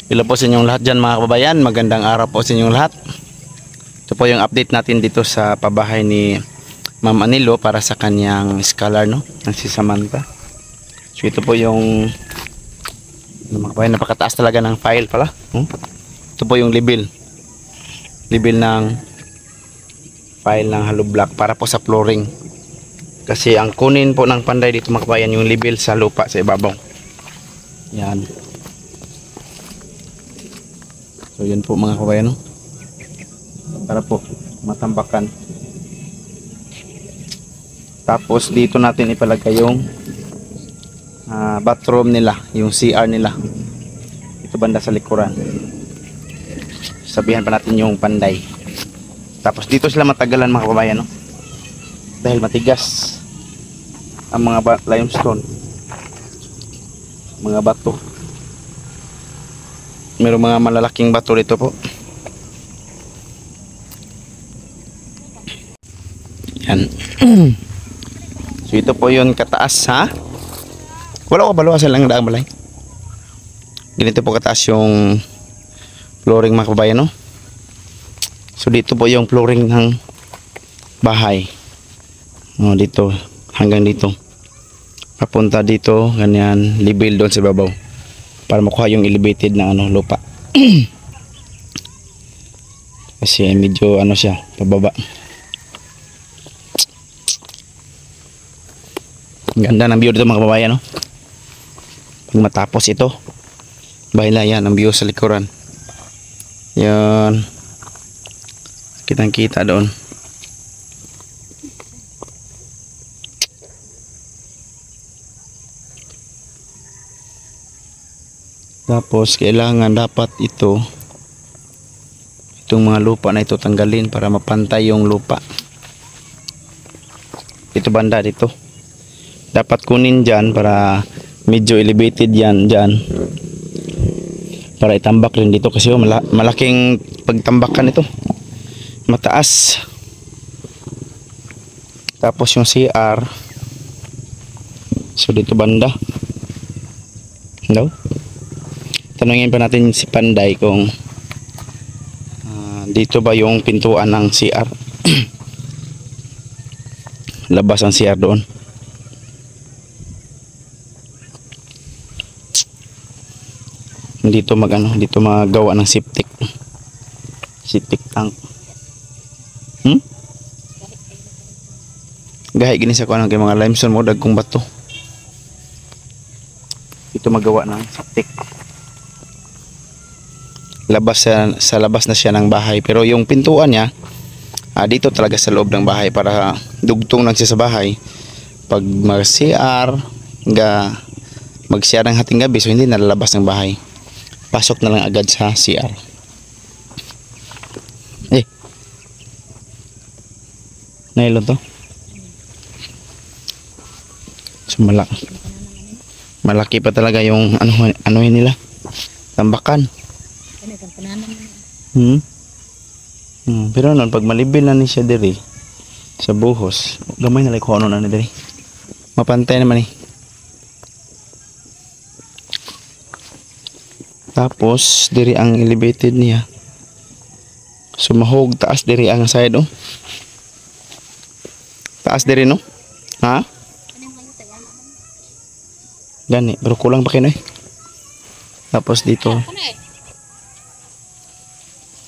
Hello po sa inyong lahat dyan mga kababayan. Magandang araw po sa inyong lahat. Ito po yung update natin dito sa pabahay ni Ma'am Anilo para sa kanyang scholar, no? Si Samantha. So ito po yung mga kababayan, napakataas talaga ng file pala. Ito po yung level ng file ng hollow block para po sa flooring. Kasi ang kunin po ng panday dito mga kababayan yung level sa lupa sa ibabaw. Yan. So yun po mga kabayan, no? Para po matambakan. Tapos dito natin ipalagay yung bathroom nila, yung CR nila. Ito banda sa likuran. Sabihan pa natin yung panday. Tapos dito sila matagalan mga kababayan, no? Dahil matigas ang mga limestone, mga bato. Mayroong mga malalaking bato dito po. Yan. So ito po yun kataas, ha? Wala ko baluasan lang daang balay. Ganito po kataas yung flooring mga kabayan, no? So dito po yung flooring ng bahay. Dito hanggang dito. Papunta dito, ganyan, level doon sa babaw. Para makuha yung elevated na lupa. Kasi medyo siya, pababa. Ganda ng view dito mga kababayan, no? Pag matapos ito, bahala yan ang view sa likuran. Yan. Kitang kita doon. Tapos kailangan dapat itong mga lupa na ito tanggalin para mapantay yung lupa. Ito banda dito. Dapat kunin dyan para medyo elevated yan dyan. Para itambak rin dito kasi malaking pagtambakan ito. Mataas. Tapos yung CR. So dito banda. Hello? Tanungin pa natin si Panday kung dito ba yung pintuan ng CR. Labas ang CR doon. Dito dito magawa ng septic tank. Gahi gini sa kuan kay mga limestone mo dagkong bato. Dito magawa ng septic. Sa labas na siya ng bahay, pero yung pintuan niya dito talaga sa loob ng bahay para dugtong lang siya sa bahay. Pag mag-CR mag-CR ng hating gabi, so hindi nalalabas ng bahay, pasok na lang agad sa CR. Nailon to. So malaki pa talaga yung anuhin nila, tambakan. Pero noon pag malibil na ni siya diri sa buhos, gamay na lang kung ano na diri. Mapantay naman eh. Tapos diri ang elevated niya. Sumahog taas diri ang side, oh. Taas diri, no? Ha? Gani, pero kulang pa kino eh. Tapos dito.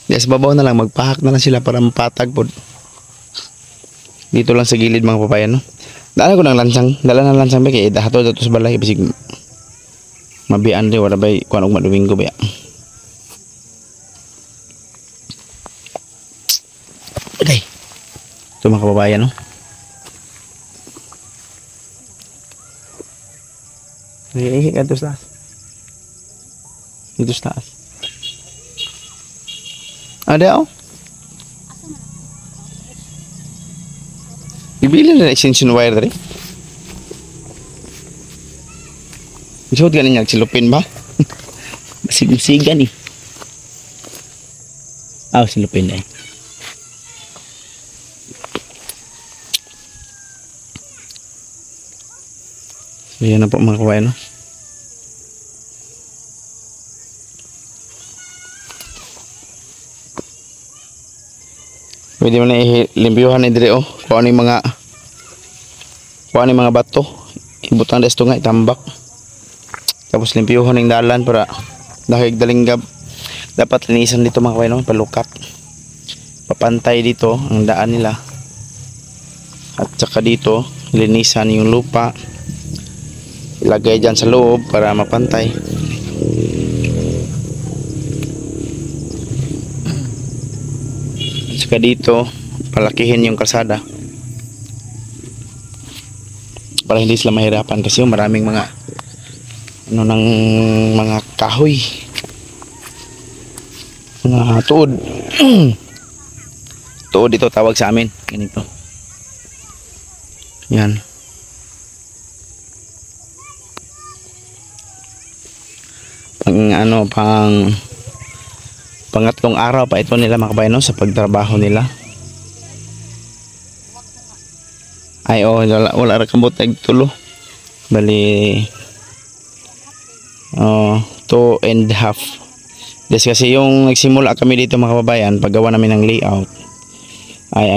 Yes, babaw na lang, magpahak na lang sila para mapatag po. Dito lang sa gilid mga papayan, no? Dala ko ng lansang, dala ng lansang ba kaya dahato sa balay bisig mabian rin, wala ba kung anong maduwing ko ba. Okay. Ito mga kababayan, no? Ihi ka dito sa taas. Dito sa taas. Ada, oh. Ibili na extension wire dari. Isod ka niya silupin ba? Masig-sigan eh. Silupin na eh. So yan na po mga kawain, no? Pwede mo na ilimpyuhan ni dire oh. Kuha ni mga bato. Ibutang des nga itambak. Tapos limpyuhan ng dalan para dahil dalinggab. Dapat linisan dito mga kabayan, palukat. Papantay dito ang daan nila. At saka dito linisan yung lupa. Ilagay dyan sa loob para mapantay. At saka dito palakihin yung kalsada para hindi sila mahirapan kasi maraming mga ng mga kahoy, mga tuod. Tuod ito tawag sa amin, ganito. Yan. Pangatlong araw pa ito nila mga kabayan, no, sa pagtrabaho nila. Ay wala ra kambot ag tulo. Bali 2.5 days kasi yung nagsimula kami dito mga kababayan, paggawa namin ng layout ay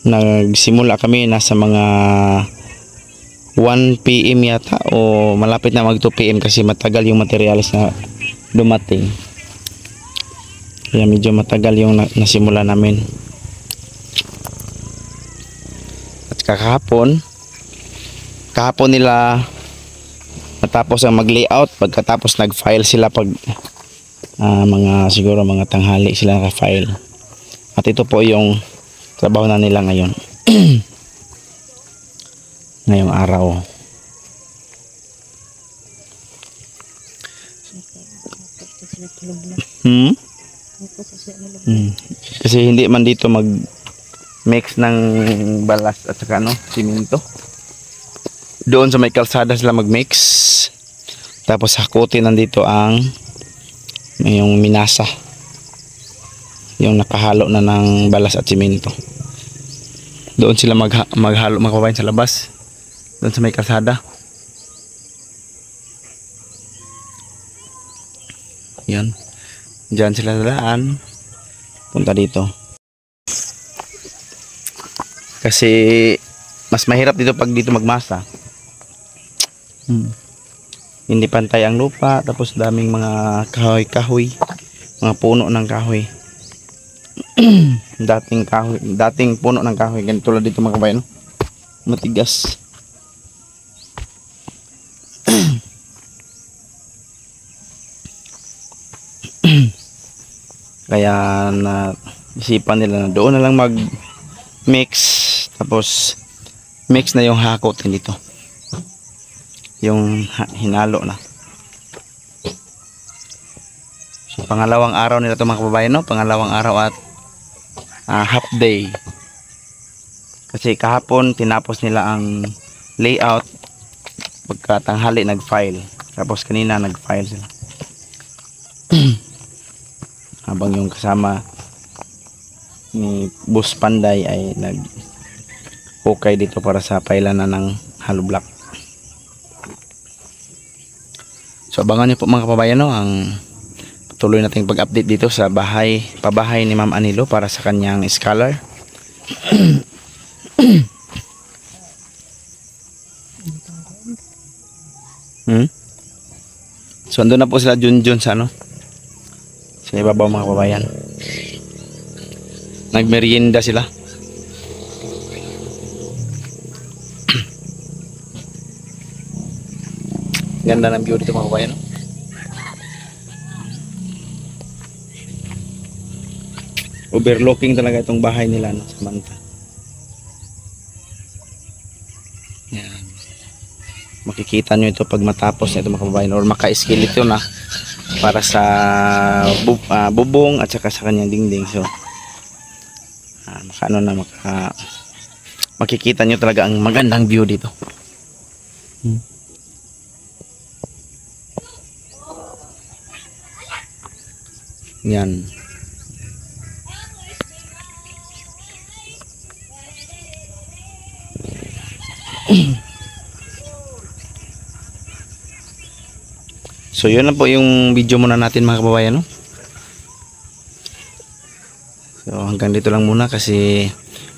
nagsimula kami nasa mga 1 PM yata o malapit na mag 2 PM kasi matagal yung materials na dumating, kaya medyo matagal yung nasimula namin. At kahapon nila matapos ang mag-layout, pagkatapos nag-file sila pag siguro mga tanghali sila naka-file. At ito po yung trabaho na nila ngayon. Ngayong araw. Kasi hindi man dito mag-mix ng balas at saka simento. Doon sa may kalsada sila mag-mix. Tapos hakutin nandito yung minasa. Yung nakahalo na ng balas at simento. Doon sila maghalo mga kabayan sa labas. Doon sa may kalsada. Yan. Diyan sila daan. Punta dito. Kasi mas mahirap dito pag dito magmasa. Hindi pantay ang lupa, tapos daming mga kahoy, mga puno ng kahoy. dating puno ng kahoy, ganito tulad dito mga kabayan, matigas. Kaya isipan nila na doon na lang mag mix, tapos mix na yung hakotin dito, yung hinalo na. So, pangalawang araw nila ito mga kababayan, no? Pangalawang araw at half day. Kasi kahapon tinapos nila ang layout, pagkatanghali nag-file, tapos kanina nag-file sila. Habang yung kasama ni Boss Panday ay nag-hukay dito para sa pailanan ng hollow block. So abangan niyo po mga kababayan, no, ang patuloy nating pag-update dito sa pabahay ni Ma'am Anilo para sa kanyang scholar. So andun na po sila Junjun sa sa ibabaw mga kababayan. Nagmerienda sila. Ganda ng view dito mga kabayan. Overlooking talaga itong bahay nila, no, sa Manta. Yan. Makikita nyo ito pag matapos na ito mga kababayan, or maka-scale ito na para sa bubong at saka sa kanyang dingding. So makikita nyo talaga ang magandang view dito. Yan. So yun na po yung video muna natin mga kababayan, no? So hanggang dito lang muna kasi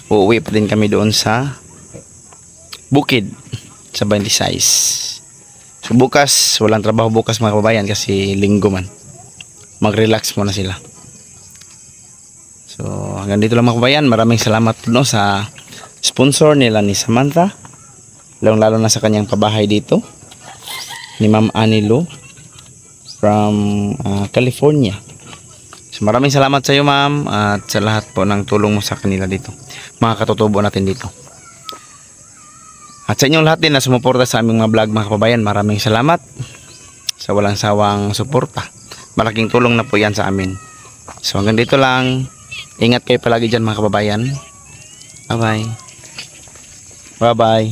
uuwi pa din kami doon sa bukid sa 26. So bukas, walang trabaho bukas mga kababayan kasi linggo man. Mag-relax muna sila. So hanggang dito lang mga kababayan. Maraming salamat no sa sponsor nila ni Samantha. Lalo na sa kanyang pabahay dito. Ni Ma'am Anilo from California. So maraming salamat sa iyo ma'am at sa lahat po ng tulong mo sa kanila dito. Mga katutubo natin dito. At sa inyong lahat din na sumuporta sa aming mga vlog mga kababayan, maraming salamat sa walang sawang suporta. Malaking tulong na po yan sa amin. So hanggang dito lang. Ingat kayo palagi dyan mga kababayan. Bye bye. Bye bye.